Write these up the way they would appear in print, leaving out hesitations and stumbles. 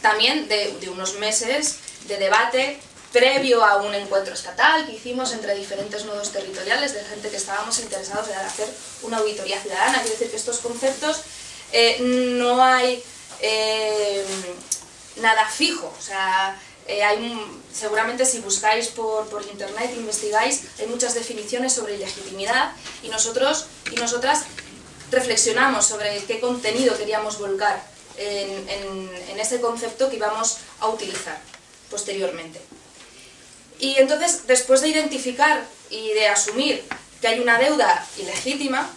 también de unos meses de debate previo a un encuentro estatal que hicimos entre diferentes nodos territoriales de gente que estábamos interesados en hacer una auditoría ciudadana. Quiero decir que estos conceptos no hay nada fijo, o sea, seguramente si buscáis por internet, investigáis, hay muchas definiciones sobre ilegitimidad y nosotros y nosotras reflexionamos sobre qué contenido queríamos volcar en ese concepto que íbamos a utilizar posteriormente. Y entonces, después de identificar y de asumir que hay una deuda ilegítima,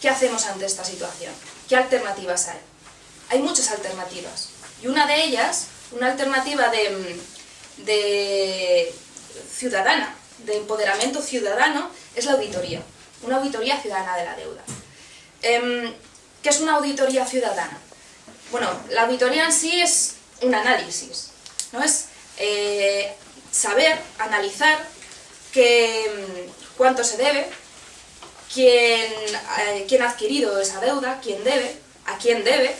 ¿qué hacemos ante esta situación? ¿Qué alternativas hay? Hay muchas alternativas. Y una de ellas, una alternativa de ciudadana, de empoderamiento ciudadano, es la auditoría. Una auditoría ciudadana de la deuda. ¿Qué es una auditoría ciudadana? Bueno, la auditoría en sí es un análisis, ¿no? Es saber, analizar cuánto se debe, quién ha adquirido esa deuda, quién debe, a quién debe,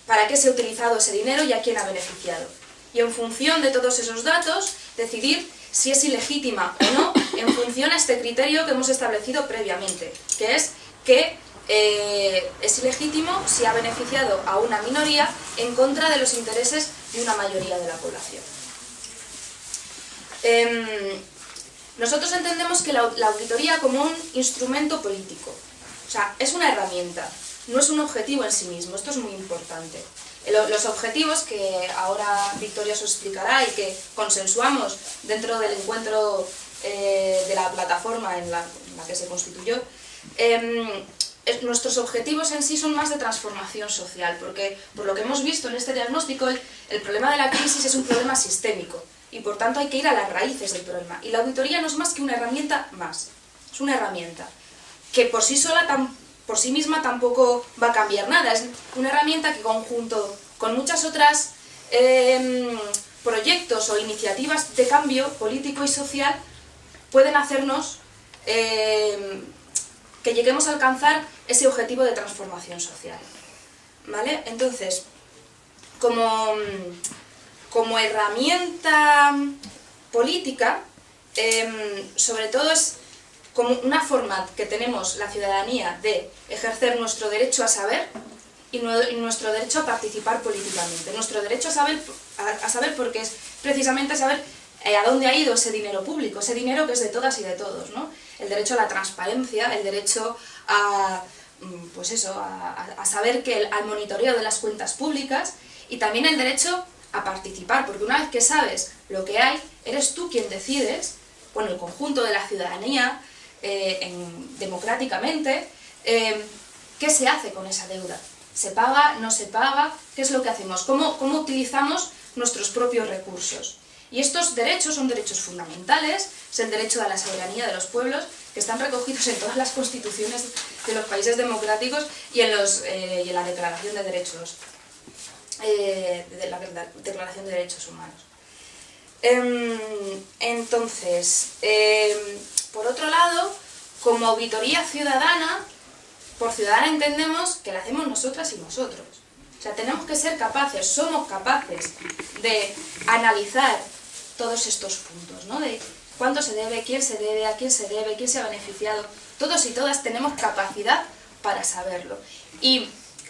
para qué se ha utilizado ese dinero y a quién ha beneficiado. Y en función de todos esos datos, decidir si es ilegítima o no, en función a este criterio que hemos establecido previamente, que es que es ilegítimo si ha beneficiado a una minoría en contra de los intereses de una mayoría de la población. Nosotros entendemos que la auditoría como un instrumento político, o sea, es una herramienta, no es un objetivo en sí mismo, esto es muy importante. Los objetivos que ahora Victoria os explicará y que consensuamos dentro del encuentro de la plataforma en la que se constituyó, nuestros objetivos en sí son más de transformación social, porque por lo que hemos visto en este diagnóstico, el problema de la crisis es un problema sistémico y por tanto hay que ir a las raíces del problema. Y la auditoría no es más que una herramienta más, es una herramienta que por sí sola, por sí misma tampoco va a cambiar nada, es una herramienta que conjunto con muchas otras proyectos o iniciativas de cambio político y social pueden hacernos que lleguemos a alcanzar ese objetivo de transformación social, ¿vale? Entonces, como herramienta política, sobre todo es como una forma que tenemos la ciudadanía de ejercer nuestro derecho a saber y nuestro derecho a participar políticamente. Nuestro derecho a saber porque es precisamente saber a dónde ha ido ese dinero público, ese dinero que es de todas y de todos, ¿no? El derecho a la transparencia, el derecho a, pues eso, a saber al monitoreo de las cuentas públicas y también el derecho a participar, porque una vez que sabes lo que hay, eres tú quien decides, bueno, el conjunto de la ciudadanía, democráticamente, qué se hace con esa deuda. ¿Se paga? ¿No se paga? ¿Qué es lo que hacemos? ¿Cómo utilizamos nuestros propios recursos? Y estos derechos son derechos fundamentales, es el derecho a la soberanía de los pueblos, que están recogidos en todas las constituciones de los países democráticos y en la Declaración de Derechos, Declaración de Derechos Humanos. Entonces, por otro lado, como auditoría ciudadana, por ciudadana entendemos que la hacemos nosotras y nosotros. O sea, tenemos que ser capaces, somos capaces de analizar todos estos puntos, ¿no? De cuánto se debe, quién se debe, a quién se debe, quién se ha beneficiado. Todos y todas tenemos capacidad para saberlo. Y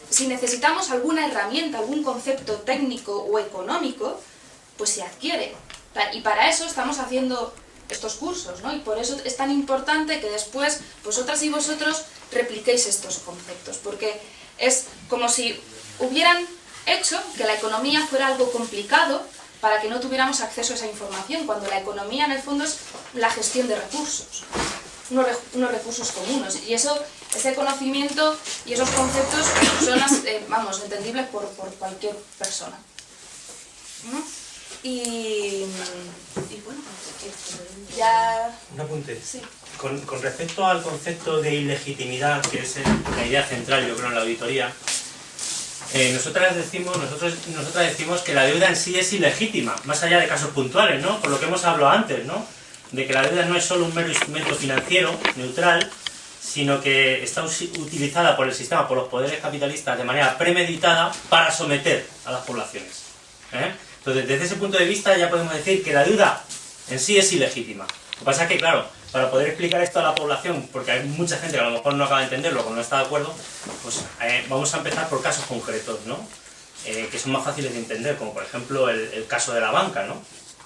si necesitamos alguna herramienta, algún concepto técnico o económico, pues se adquiere. Y para eso estamos haciendo estos cursos, ¿no? Y por eso es tan importante que después vosotras y vosotros repliquéis estos conceptos, porque es como si hubieran hecho que la economía fuera algo complicado para que no tuviéramos acceso a esa información, cuando la economía en el fondo es la gestión de recursos, unos recursos comunes, y ese conocimiento y esos conceptos son entendibles por cualquier persona, ¿no? Y bueno, ya... Un apunte. Sí. Con respecto al concepto de ilegitimidad, que es la idea central, yo creo, en la auditoría, nosotras decimos que la deuda en sí es ilegítima, más allá de casos puntuales, ¿no? Por lo que hemos hablado antes, ¿no? De que la deuda no es solo un mero instrumento financiero, neutral, sino que está utilizada por el sistema, por los poderes capitalistas de manera premeditada para someter a las poblaciones. Entonces, desde ese punto de vista ya podemos decir que la deuda en sí es ilegítima. Lo que pasa es que, claro, para poder explicar esto a la población, porque hay mucha gente que a lo mejor no acaba de entenderlo o no está de acuerdo, pues vamos a empezar por casos concretos, ¿no? Que son más fáciles de entender, como por ejemplo el caso de la banca, ¿no?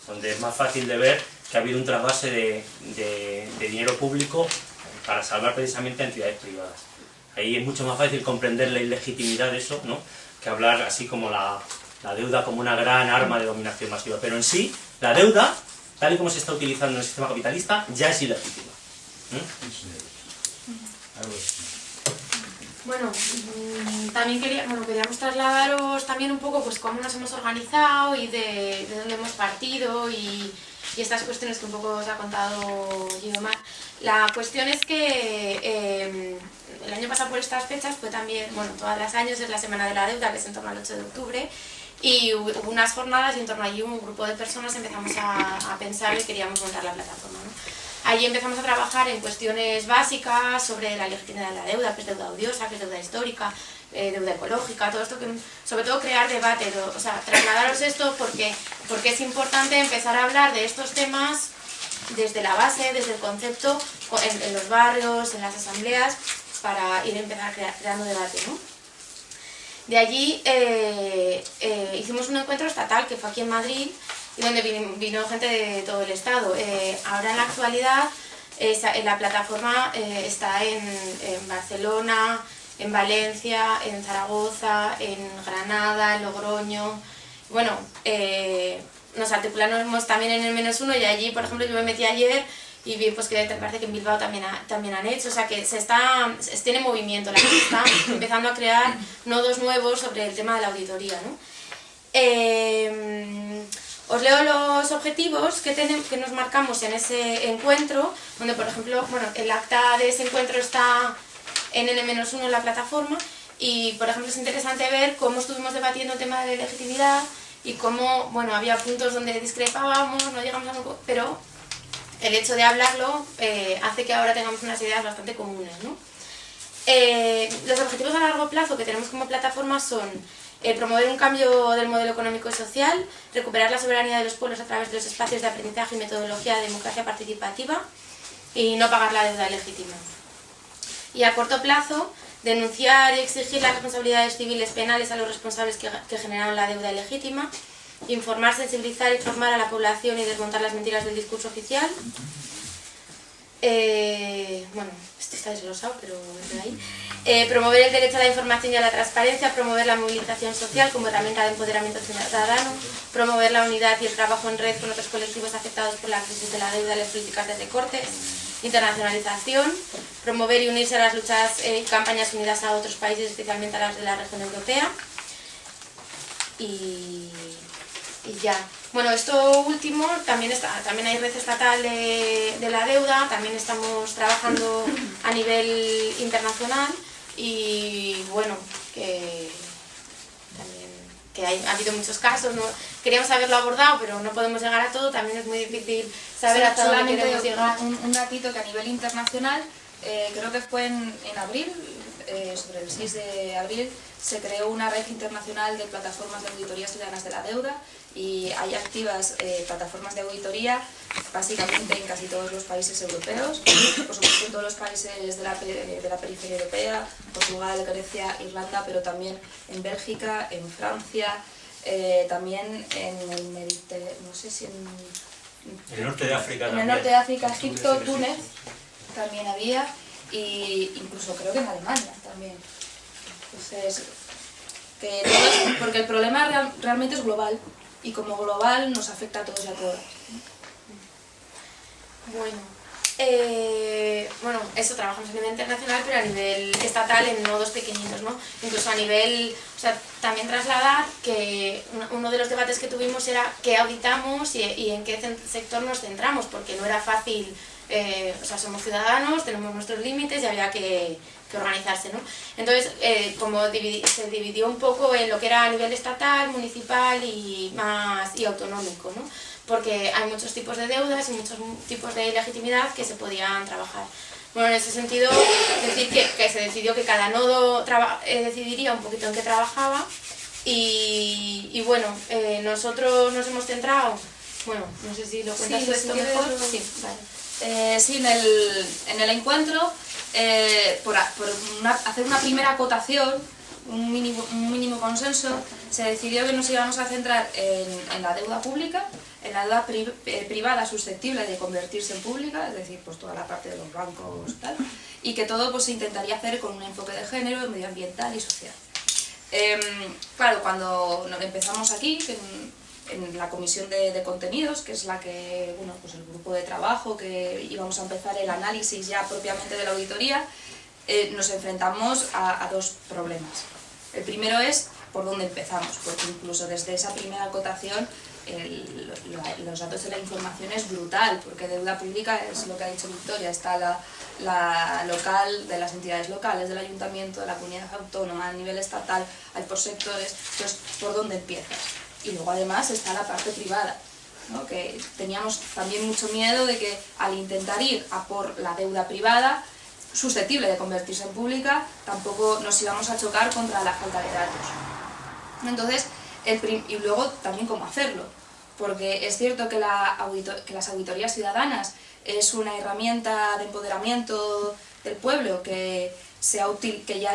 Donde es más fácil de ver que ha habido un trasvase de dinero público para salvar precisamente a entidades privadas. Ahí es mucho más fácil comprender la ilegitimidad de eso, ¿no? Que hablar así como la deuda como una gran arma de dominación masiva. Pero en sí, la deuda, tal y como se está utilizando en el sistema capitalista, ya es ilegítima. Bueno, también queríamos trasladaros también un poco pues cómo nos hemos organizado y de dónde hemos partido y estas cuestiones que un poco os ha contado Guiomar. La cuestión es que el año pasado por estas fechas fue también, bueno, todas las años es la Semana de la Deuda, que es en torno al 8 de octubre, y hubo unas jornadas y en torno a allí un grupo de personas empezamos a pensar y queríamos montar la plataforma, ¿no? Allí empezamos a trabajar en cuestiones básicas sobre la legitimidad de la deuda, qué es deuda odiosa, qué es deuda histórica, deuda ecológica, todo esto que, sobre todo crear debate, o sea, trasladaros esto porque es importante empezar a hablar de estos temas desde la base, desde el concepto, en los barrios, en las asambleas, para empezar creando debate, ¿no? De allí hicimos un encuentro estatal que fue aquí en Madrid y donde vino gente de todo el estado. Ahora en la actualidad la plataforma está en Barcelona, en Valencia, en Zaragoza, en Granada, en Logroño. Bueno, nos articulamos también en el -1 y allí, por ejemplo, yo me metí ayer y vi pues, que parece que en Bilbao también han hecho, o sea que tiene movimiento, la gente está empezando a crear nodos nuevos sobre el tema de la auditoría, ¿no? Os leo los objetivos que nos marcamos en ese encuentro, donde por ejemplo, bueno, el acta de ese encuentro está en N-1 en la plataforma y por ejemplo es interesante ver cómo estuvimos debatiendo el tema de la legitimidad y cómo, bueno, había puntos donde discrepábamos, no llegamos a un... pero el hecho de hablarlo hace que ahora tengamos unas ideas bastante comunes, ¿no? Los objetivos a largo plazo que tenemos como plataforma son promover un cambio del modelo económico y social, recuperar la soberanía de los pueblos a través de los espacios de aprendizaje y metodología de democracia participativa y no pagar la deuda legítima. Y a corto plazo, denunciar y exigir las responsabilidades civiles penales a los responsables que generaron la deuda ilegítima, informar, sensibilizar y formar a la población y desmontar las mentiras del discurso oficial. Bueno, esto está desglosado, pero es de ahí. Promover el derecho a la información y a la transparencia, promover la movilización social como herramienta de empoderamiento ciudadano, promover la unidad y el trabajo en red con otros colectivos afectados por la crisis de la deuda y las políticas de recortes, internacionalización, promover y unirse a las luchas y campañas unidas a otros países, especialmente a las de la región europea. Y ya. Bueno, esto último, también hay red estatal de la deuda, también estamos trabajando a nivel internacional y bueno, ha habido muchos casos, ¿no? Queríamos haberlo abordado, pero no podemos llegar a todo, también es muy difícil saber hasta dónde queremos llegar. Un ratito que a nivel internacional, creo que fue en abril, sobre el 6 de abril, se creó una red internacional de plataformas de auditorías ciudadanas de la deuda y hay activas plataformas de auditoría básicamente en casi todos los países europeos, por supuesto en todos los países de la periferia europea, Portugal, Grecia, Irlanda, pero también en Bélgica, en Francia, también en el Mediterráneo, no sé si en el norte de África también. En el norte de África, Egipto, Túnez también había, y incluso creo que en Alemania también. Entonces, porque el problema realmente es global y como global nos afecta a todos y a todas. Bueno, eso, trabajamos a nivel internacional, pero a nivel estatal en nodos pequeñitos, ¿no? Incluso a nivel, o sea, también trasladar que uno de los debates que tuvimos era qué auditamos y en qué sector nos centramos, porque no era fácil, o sea, somos ciudadanos, tenemos nuestros límites y había que organizarse, ¿no? Entonces, como se dividió un poco en lo que era a nivel estatal, municipal y autonómico, ¿no? Porque hay muchos tipos de deudas y muchos tipos de legitimidad que se podían trabajar. Bueno, en ese sentido, decir que se decidió que cada nodo decidiría un poquito en qué trabajaba y bueno, nosotros nos hemos centrado, bueno, no sé si lo cuentas tú esto mejor. Sí, vale. Sí, en el encuentro, hacer una primera acotación, un mínimo consenso, se decidió que nos íbamos a centrar en la deuda pública, en la deuda privada susceptible de convertirse en pública, es decir, pues toda la parte de los bancos y tal, y que todo pues, se intentaría hacer con un enfoque de género, medioambiental y social. Claro, cuando empezamos aquí, en la comisión de contenidos, que es la que, bueno, pues el grupo de trabajo, que íbamos a empezar el análisis ya propiamente de la auditoría, nos enfrentamos a dos problemas. El primero es por dónde empezamos, porque incluso desde esa primera acotación los datos de la información es brutal, porque deuda pública es lo que ha dicho Victoria, está la local, de las entidades locales, del ayuntamiento, de la comunidad autónoma, a nivel estatal, hay por sectores, entonces ¿por dónde empiezas? Y luego además está la parte privada, ¿no? Que teníamos también mucho miedo de que al intentar ir a por la deuda privada, susceptible de convertirse en pública, tampoco nos íbamos a chocar contra la falta de datos. Entonces, y luego también cómo hacerlo, porque es cierto que las auditorías ciudadanas es una herramienta de empoderamiento del pueblo que sea útil, que ya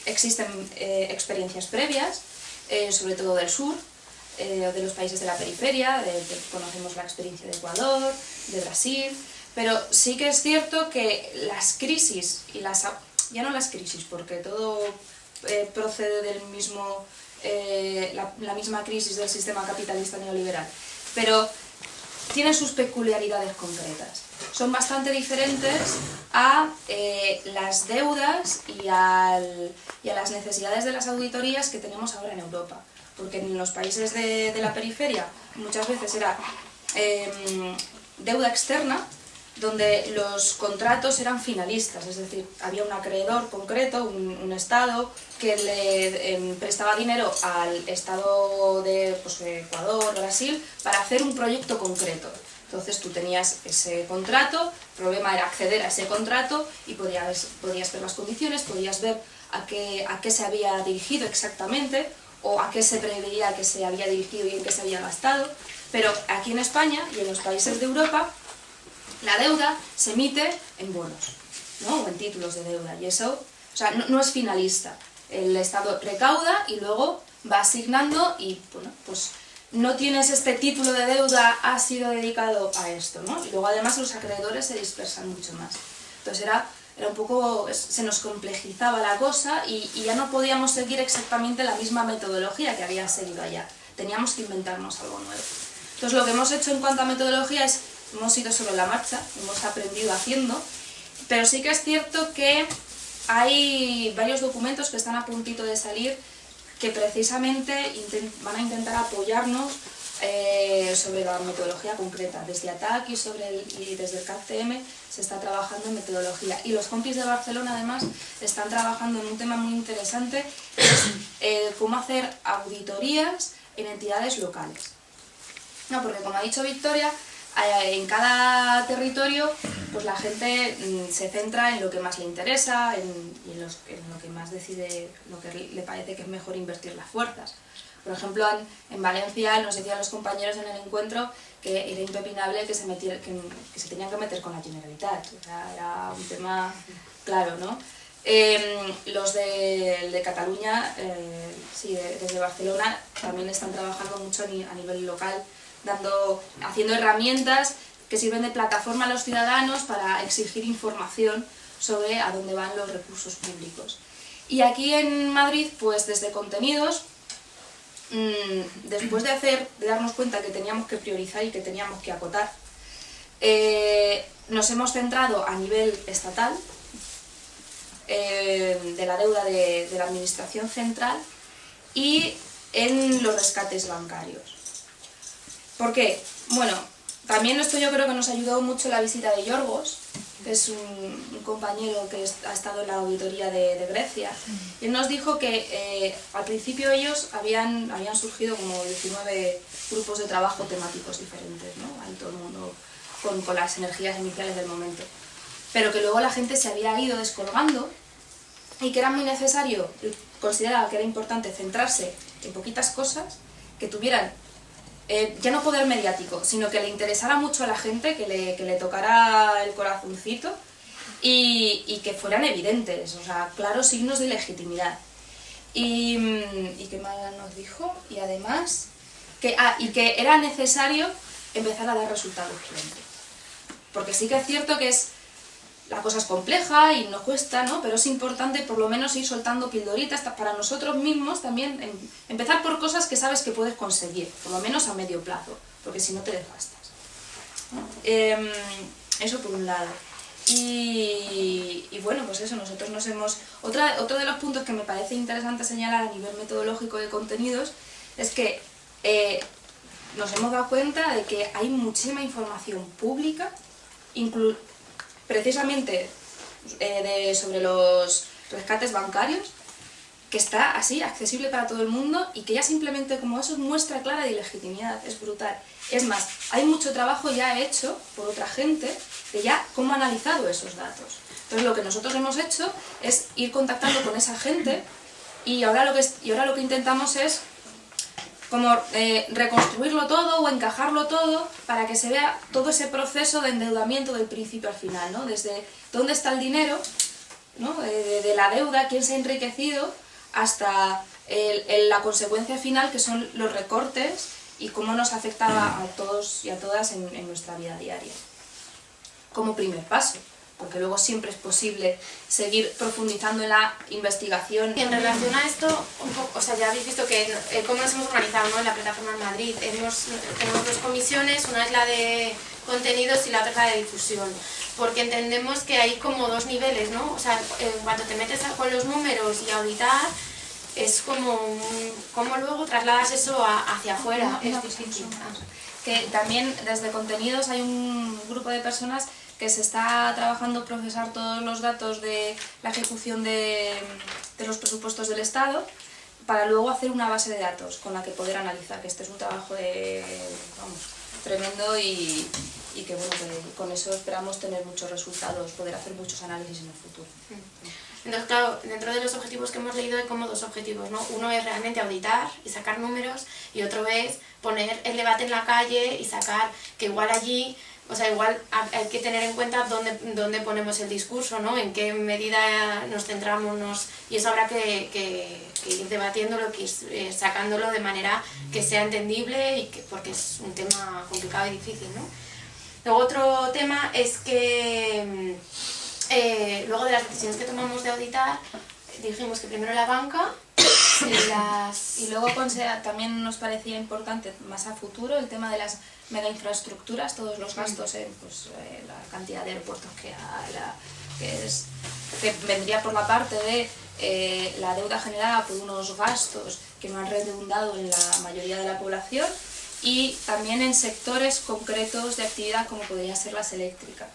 existen experiencias previas, sobre todo del sur, de los países de la periferia, conocemos la experiencia de Ecuador, de Brasil, pero sí que es cierto que las crisis, ya no las crisis, porque todo procede del mismo, la misma crisis del sistema capitalista neoliberal, pero tienen sus peculiaridades concretas. Son bastante diferentes a las deudas y a las necesidades de las auditorías que tenemos ahora en Europa. Porque en los países de la periferia muchas veces era deuda externa, donde los contratos eran finalistas, es decir, había un acreedor concreto, un Estado, que le prestaba dinero al Estado de Ecuador, Brasil, para hacer un proyecto concreto. Entonces tú tenías ese contrato, el problema era acceder a ese contrato y podías ver las condiciones, podías ver a qué se había dirigido exactamente, o a qué se preveía que se había dirigido y en qué se había gastado, pero aquí en España y en los países de Europa la deuda se emite en bonos, ¿no? O en títulos de deuda, y eso, o sea, no es finalista. El Estado recauda y luego va asignando y, bueno, pues no tienes este título de deuda ha sido dedicado a esto, ¿no? Y luego además los acreedores se dispersan mucho más. Entonces era un poco, se nos complejizaba la cosa y ya no podíamos seguir exactamente la misma metodología que había seguido allá. Teníamos que inventarnos algo nuevo. Entonces lo que hemos hecho en cuanto a metodología es, hemos ido sobre la marcha, hemos aprendido haciendo, pero sí que es cierto que hay varios documentos que están a puntito de salir que precisamente van a intentar apoyarnos sobre la metodología concreta. Desde ATAC y desde el CACTM se está trabajando en metodología. Y los compis de Barcelona además están trabajando en un tema muy interesante, que es cómo hacer auditorías en entidades locales. No, porque como ha dicho Victoria, en cada territorio pues la gente se centra en lo que más le interesa y en lo que más decide, lo que le parece que es mejor invertir las fuerzas. Por ejemplo, en Valencia nos decían los compañeros en el encuentro que era impepinable que se tenían que meter con la Generalitat. O sea, era un tema claro, ¿no? Los de Cataluña, sí, desde Barcelona, también están trabajando mucho a nivel local, haciendo herramientas que sirven de plataforma a los ciudadanos para exigir información sobre a dónde van los recursos públicos. Y aquí en Madrid, pues desde contenidos, después de darnos cuenta que teníamos que priorizar y que teníamos que acotar, nos hemos centrado a nivel estatal, de la deuda de la administración central y en los rescates bancarios. ¿Por qué? Bueno, también esto yo creo que nos ayudó mucho la visita de Yorgos, que es un compañero que ha estado en la auditoría de Grecia, y él nos dijo que al principio ellos habían surgido como 19 grupos de trabajo temáticos diferentes, ¿no? Ahí todo el mundo con las energías iniciales del momento. pero que luego la gente se había ido descolgando y que era muy necesario, consideraba que era importante centrarse en poquitas cosas que tuvieran ya no poder mediático, sino que le interesara mucho a la gente, que le tocara el corazoncito y que fueran evidentes, o sea, claros signos de legitimidad. ¿Y qué más nos dijo? Y además, que era necesario empezar a dar resultados pronto. Porque sí que es cierto que la cosa es compleja y nos cuesta, ¿no? Pero es importante por lo menos ir soltando pildoritas para nosotros mismos también, empezar por cosas que sabes que puedes conseguir, por lo menos a medio plazo, porque si no te desgastas, ¿no? Eso por un lado. Y bueno, pues eso, nosotros nos hemos... Otro de los puntos que me parece interesante señalar a nivel metodológico de contenidos es que nos hemos dado cuenta de que hay muchísima información pública, precisamente sobre los rescates bancarios, que está así, accesible para todo el mundo y que ya simplemente como eso es muestra clara de ilegitimidad, es brutal. Es más, hay mucho trabajo ya hecho por otra gente de ya cómo ha analizado esos datos. Entonces lo que nosotros hemos hecho es ir contactando con esa gente y ahora lo que intentamos es como reconstruirlo todo o encajarlo todo para que se vea todo ese proceso de endeudamiento del principio al final, ¿no? Desde dónde está el dinero, ¿no? de la deuda, quién se ha enriquecido, hasta la consecuencia final, que son los recortes y cómo nos afecta a todos y a todas en nuestra vida diaria. Como primer paso, porque luego siempre es posible seguir profundizando en la investigación. Y en relación a esto, un poco, o sea, ya habéis visto que cómo nos hemos organizado, ¿no? En la plataforma en Madrid. Tenemos dos comisiones, una es la de contenidos y la otra es la de difusión, porque entendemos que hay como dos niveles, ¿no? O sea, cuando te metes con los números y a auditar, es como luego trasladas eso hacia afuera. Es difícil. Que también desde contenidos hay un grupo de personas que se está trabajando procesar todos los datos de la ejecución de los presupuestos del Estado para luego hacer una base de datos con la que poder analizar, que este es un trabajo tremendo y que bueno, que con eso esperamos tener muchos resultados, poder hacer muchos análisis en el futuro. Entonces, claro, dentro de los objetivos que hemos leído hay como dos objetivos, ¿no? Uno es realmente auditar y sacar números y otro es poner el debate en la calle y sacar que igual allí, o sea, igual hay que tener en cuenta dónde ponemos el discurso, ¿no? En qué medida nos centramos, y eso habrá que ir debatiéndolo, que ir sacándolo de manera que sea entendible porque es un tema complicado y difícil, ¿no? Luego otro tema es que luego de las decisiones que tomamos de auditar, dijimos que primero la banca y luego también nos parecía importante más a futuro el tema de las mega infraestructuras, todos los gastos en la cantidad de aeropuertos que hay, que vendría por la parte de la deuda generada por unos gastos que no han redundado en la mayoría de la población, y también en sectores concretos de actividad como podrían ser las eléctricas.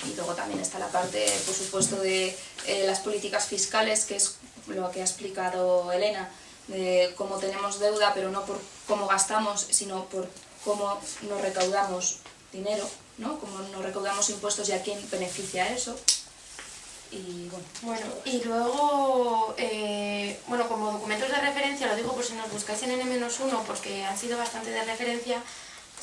Y luego también está la parte, por supuesto, de las políticas fiscales, que es lo que ha explicado Elena, de cómo tenemos deuda, pero no por cómo gastamos, sino por cómo nos recaudamos dinero, ¿no? Cómo nos recaudamos impuestos y a quién beneficia eso. Y bueno, y luego, como documentos de referencia, lo digo por si nos buscáis en N-1, porque han sido bastante de referencia,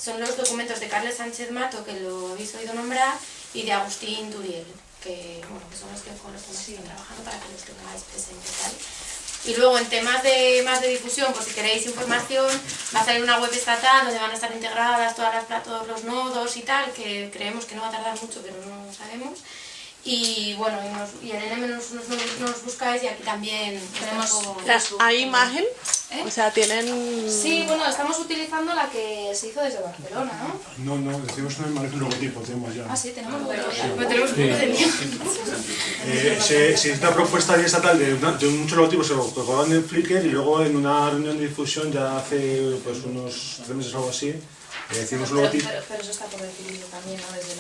son los documentos de Carles Sánchez Mato, que lo habéis oído nombrar, y de Agustín Turiel, que son los que están trabajando para que los tengáis presentes, ¿vale? Y luego en temas más de difusión, por si queréis información, va a salir una web estatal donde van a estar integradas todos los nodos y tal, que creemos que no va a tardar mucho, pero no sabemos. Y bueno, y en N- nos buscáis, y aquí también tenemos ¿Hay imagen? O sea, tienen... Sí, bueno, estamos utilizando la que se hizo desde Barcelona, ¿no? No, decimos una imagen logotipo, tenemos ya. Ah, sí, tenemos Pero logotipo. ya, tenemos un poco de lío. Si es una propuesta estatal de muchos logotipos, se lo colocaban en Flickr y luego en una reunión de difusión ya hace unos 3 meses o algo así, decimos un logotipo. Pero eso está por decidirlo también, ¿no? Desde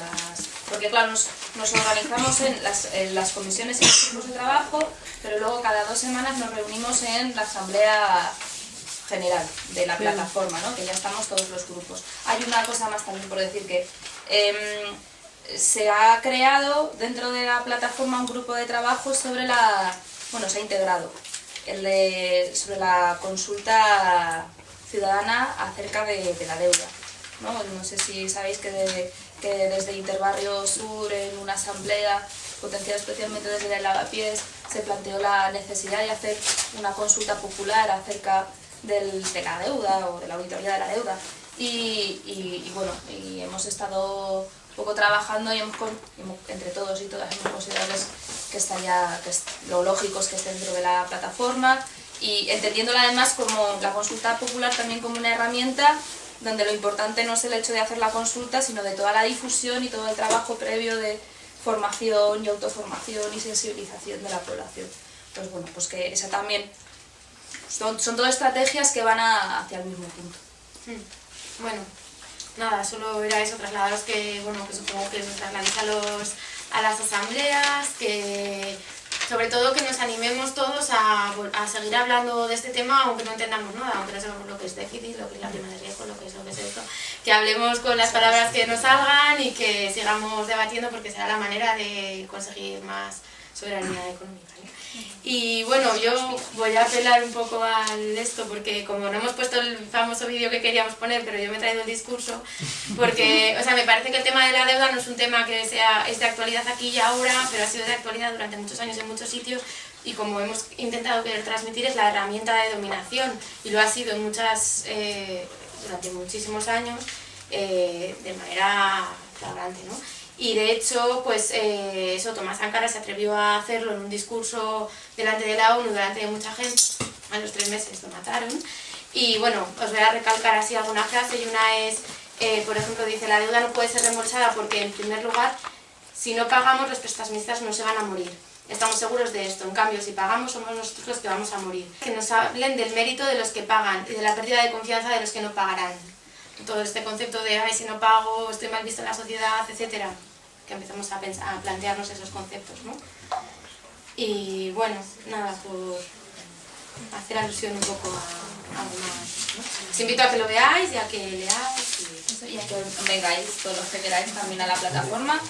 porque claro, nos organizamos en las comisiones y los grupos de trabajo, pero luego cada 2 semanas nos reunimos en la asamblea general de la plataforma, ¿no? Que ya estamos todos los grupos. Hay una cosa más también por decir, que se ha creado dentro de la plataforma un grupo de trabajo sobre se ha integrado sobre la consulta ciudadana acerca de la deuda, ¿no? No sé si sabéis que desde Interbarrio Sur, en una asamblea potenciada especialmente desde el Lavapiés, se planteó la necesidad de hacer una consulta popular acerca de la deuda o de la auditoría de la deuda. Y hemos estado un poco trabajando y entre todos y todas hemos considerado que está ya, que es lo lógico es que esté dentro de la plataforma, y entendiéndola además como la consulta popular también como una herramienta donde lo importante no es el hecho de hacer la consulta, sino de toda la difusión y todo el trabajo previo de formación y autoformación y sensibilización de la población. Pues bueno, pues que esa también son todas estrategias que van hacia el mismo punto. Bueno, nada, solo era eso, trasladaros que supongo que nos trasladéis a las asambleas, que sobre todo que nos animemos todos a seguir hablando de este tema, aunque no entendamos nada, aunque no sabemos lo que es déficit, lo que es la prima de riesgo, lo que es esto, que hablemos con las palabras que nos salgan y que sigamos debatiendo, porque será la manera de conseguir más soberanía económica, ¿eh? Y bueno, yo voy a apelar un poco al esto, porque como no hemos puesto el famoso vídeo que queríamos poner, pero yo me he traído el discurso, porque me parece que el tema de la deuda no es un tema que es de actualidad aquí y ahora, pero ha sido de actualidad durante muchos años en muchos sitios, y como hemos intentado querer transmitir, es la herramienta de dominación, y lo ha sido en durante muchísimos años, de manera flagrante, ¿no? Y de hecho, pues Tomás Sankara se atrevió a hacerlo en un discurso delante de la ONU, delante de mucha gente. A los 3 meses lo mataron. Y bueno, os voy a recalcar así alguna frase, y una es, por ejemplo, dice: la deuda no puede ser reembolsada porque, en primer lugar, si no pagamos, los prestamistas no se van a morir. Estamos seguros de esto. En cambio, si pagamos, somos nosotros los que vamos a morir. Que nos hablen del mérito de los que pagan y de la pérdida de confianza de los que no pagarán. Todo este concepto de, ay, si no pago, estoy mal visto en la sociedad, etcétera, que empezamos a plantearnos esos conceptos, ¿no? Y bueno, nada, por hacer alusión un poco a algo más, ¿no? Os invito a que lo veáis y a que leáis Y a que vengáis todos los que queráis también a la plataforma.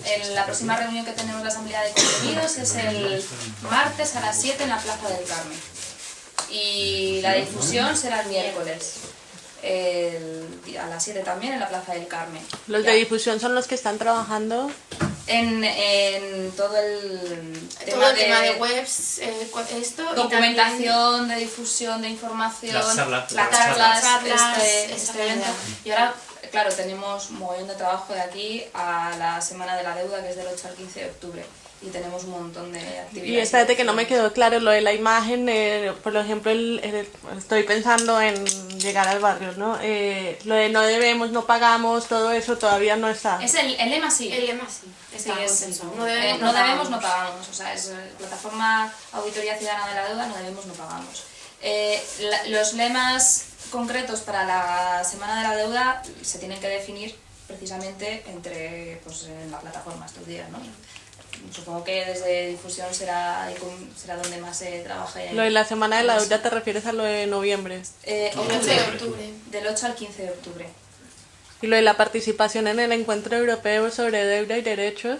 En la próxima reunión que tenemos la Asamblea de Contenidos es el martes a las 7 en la Plaza del Carmen. Y la difusión será el miércoles. A las 7 también en la Plaza del Carmen. Los de difusión son los que están trabajando en todo el tema de webs, documentación, de difusión, de información, las charlas, este evento. Y ahora, claro, tenemos un mogollón de trabajo de aquí a la Semana de la Deuda, que es del 8 al 15 de octubre. Y tenemos un montón de actividades. Y espérate que no me quedó claro lo de la imagen, por ejemplo, estoy pensando en llegar al barrio, ¿no? Lo de no debemos, no pagamos, todo eso todavía no está. Es el lema sí. El lema sí. Está consensuado. No debemos, no pagamos. O sea, es plataforma Auditoría Ciudadana de la Deuda, no debemos, no pagamos. Los lemas concretos para la Semana de la Deuda se tienen que definir precisamente en la plataforma estos días, ¿no? Supongo que desde difusión será donde más se trabaje. Lo de la Semana de la Deuda, ¿te refieres a lo de noviembre? Octubre. Del 8 al 15 de octubre. Y lo de la participación en el Encuentro Europeo sobre Deuda y Derechos.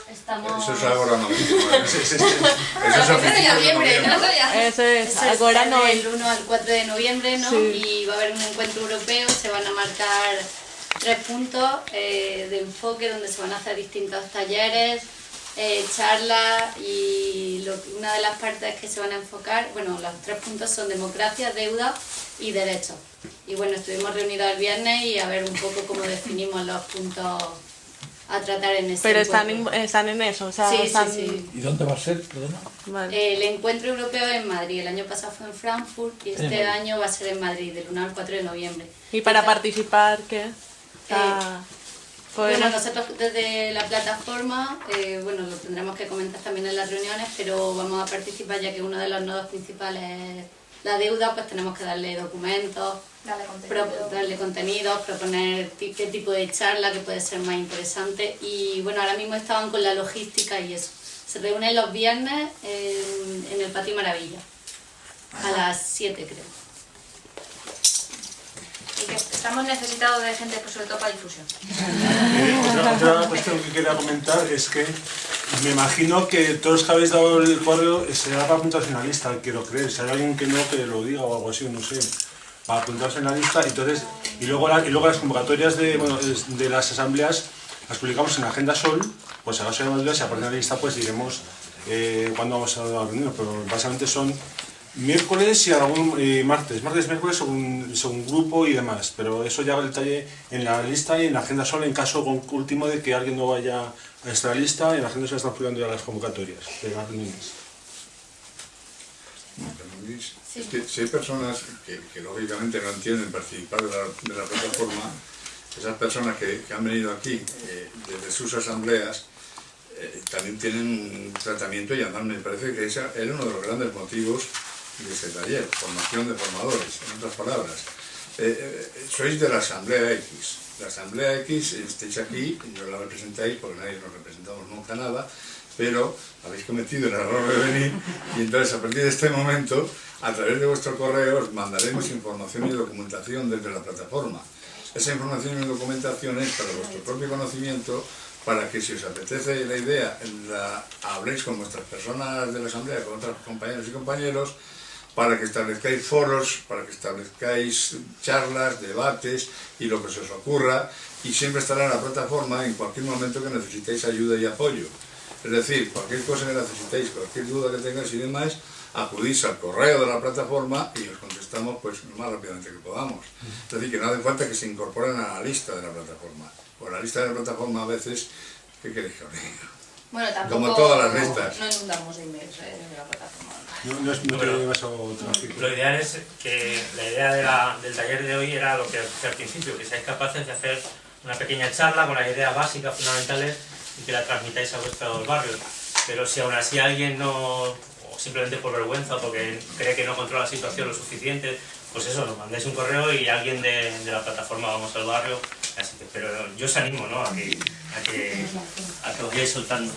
Eso es ahora no. Eso es de noviembre, ¿no? Eso es ahora no. Del 1 al 4 de noviembre, ¿no? Sí. Y va a haber un encuentro europeo, se van a marcar 3 puntos de enfoque donde se van a hacer distintos talleres, charlas, y una de las partes que se van a enfocar, bueno, los 3 puntos son democracia, deuda y derechos. Y bueno, estuvimos reunidos el viernes y a ver un poco cómo definimos los puntos a tratar en ese Pero encuentro. están en eso, o sea, Sí, están... sí. ¿Y dónde va a ser? Perdona. Vale. El encuentro europeo en Madrid, el año pasado fue en Frankfurt y este año va a ser en Madrid, del 1 al 4 de noviembre. ¿Y para participar qué? Bueno, nosotros desde la plataforma, lo tendremos que comentar también en las reuniones, pero vamos a participar, ya que uno de los nodos principales es la deuda, pues tenemos que darle documentos, darle contenidos, proponer qué tipo de charla que puede ser más interesante. Y bueno, ahora mismo estaban con la logística y eso. Se reúnen los viernes en el Patio Maravilla, a las 7 creo. Y que estamos necesitados de gente, pues sobre todo para difusión. Otra cuestión que quería comentar es que me imagino que todos los que habéis dado el correo será para apuntarse en la lista, quiero creer. Si hay alguien que no, que lo diga o algo así, no sé. Para apuntarse en la lista, entonces, y luego las convocatorias de las asambleas las publicamos en Agenda Sol, pues a las 8 de la mañana, si aparece en la lista, pues diremos cuándo vamos a la reunión, pero básicamente son miércoles y algún martes, miércoles según grupo y demás, pero eso ya va el detalle en la lista y en la Agenda Sol en caso último de que alguien no vaya a esta lista, y en la Agenda Sol están publicando ya las convocatorias de las reuniones. Es que si hay personas que lógicamente no entienden participar de la plataforma, esas personas que han venido aquí desde sus asambleas también tienen un tratamiento, y además me parece que ese era uno de los grandes motivos de ese taller, formación de formadores, en otras palabras. Sois de la Asamblea X. La Asamblea X, estáis aquí, no la representáis porque nadie nos representamos nunca nada, pero habéis cometido el error de venir, y entonces a partir de este momento, a través de vuestro correo, os mandaremos información y documentación desde la plataforma. Esa información y documentación es para vuestro propio conocimiento, para que si os apetece la idea, habléis con vuestras personas de la Asamblea, con otros compañeros y compañeros, para que establezcáis foros, para que establezcáis charlas, debates y lo que se os ocurra, y siempre estará en la plataforma en cualquier momento que necesitéis ayuda y apoyo. Es decir, cualquier cosa que necesitéis, cualquier duda que tengáis y demás, acudís al correo de la plataforma y os contestamos pues lo más rápidamente que podamos. Es decir, que no hace falta que se incorporen a la lista de la plataforma. Por la lista de la plataforma a veces, ¿qué queréis que os diga? Bueno, tampoco, como todas las listas. No inundamos de emails de la plataforma. No te demasiado tráfico. Lo ideal es que la idea del taller de hoy era lo que al principio, que seáis capaces de hacer una pequeña charla con las ideas básicas, fundamentales, y que la transmitáis a vuestros barrios. Pero si aún así alguien no, o simplemente por vergüenza o porque cree que no controla la situación lo suficiente, pues eso, nos mandáis un correo y alguien de la plataforma vamos al barrio. Así que, pero yo os animo, ¿no?, a que os vayáis soltando.